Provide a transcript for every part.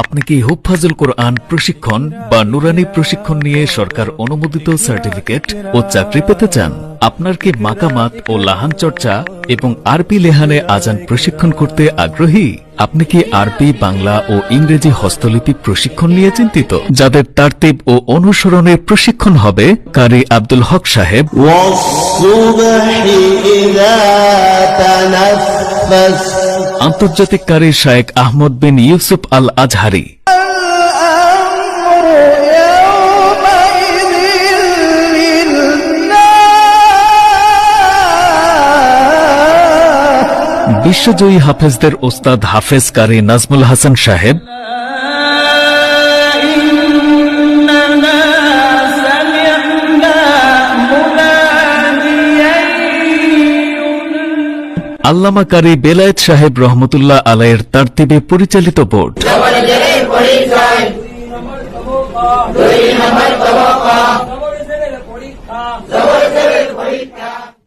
আপনি কি হুফাজুল কোরআন প্রশিক্ষণ বা নুরানি প্রশিক্ষণ নিয়ে সরকার অনুমোদিত সার্টিফিকেট ও চাকরি পেতে চান? আপনার কি মাকামাত ও লাহান চর্চা এবং আরবি লেহানে আজান প্রশিক্ষণ করতে আগ্রহী? আপনি কি আরবি, বাংলা ও ইংরেজি হস্তলিপি প্রশিক্ষণ নিয়ে চিন্তিত? যাদের তারতিব ও অনুসরণের প্রশিক্ষণ হবে কারি আব্দুল হক সাহেব, আন্তর্জাতিক কারি শায়েখ আহমদ বিন ইউসুফ আল আজহারি, বিশ্বজয়ী হাফেজদের ওস্তাদ হাফেজ কারি নাজমুল হাসান সাহেব, আল্লামা কারি বেলায়েত সাহেব রহমতুল্লাহ আলাইয়ের তারতিবে পরিচালিত বোর্ড,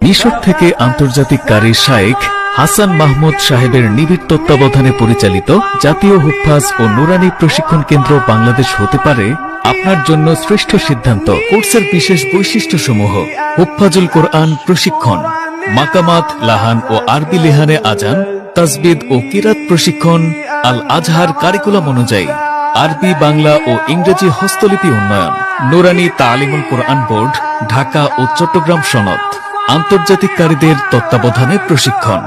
মিশর থেকে আন্তর্জাতিক কারি শায়েখ হাসান মাহমুদ সাহেবের নিবিড় তত্ত্বাবধানে পরিচালিত জাতীয় হুফাজ ও নুরানি প্রশিক্ষণ কেন্দ্র বাংলাদেশ হতে পারে আপনার জন্য শ্রেষ্ঠ সিদ্ধান্ত। কোর্সের বিশেষ বৈশিষ্ট্যসমূহ: হুফাজুল কোরআন প্রশিক্ষণ, মাকামাত, লাহান ও আরবি লেহানে আজান, তাজবিদ ও কিরাত প্রশিক্ষণ, আল আজহার কারিকুলাম অনুযায়ী আরবি, বাংলা ও ইংরেজি হস্তলিপি উন্নয়ন, নুরানি তালিমুল কোরআন বোর্ড, ঢাকা ও চট্টগ্রাম সনদ, আন্তর্জাতিক কারীদের তত্ত্বাবধানে প্রশিক্ষণ,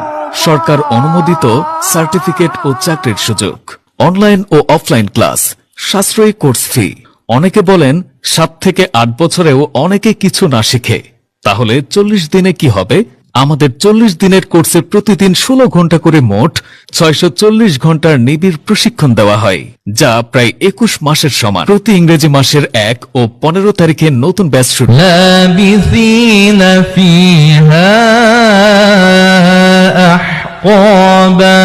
সরকার অনুমোদিত সার্টিফিকেট ও চাকরির সুযোগ, অনলাইন ও অফলাইন ক্লাস, সাশ্রয়ী কোর্স ফি। অনেকে বলেন 7 থেকে 8 বছরেও অনেকে কিছু না শিখে, তাহলে 40 দিনে কি হবে? আমাদের 40 দিনের কোর্সে প্রতিদিন 16 ঘন্টা করে মোট 640 ঘন্টার নিবিড় প্রশিক্ষণ দেওয়া হয়, যা প্রায় 21 মাসের সমান। প্রতি ইংরেজি মাসের 1 ও 15 তারিখে নতুন ব্যাচ শুরু। লাবিসিনা ফিহা আহকাবা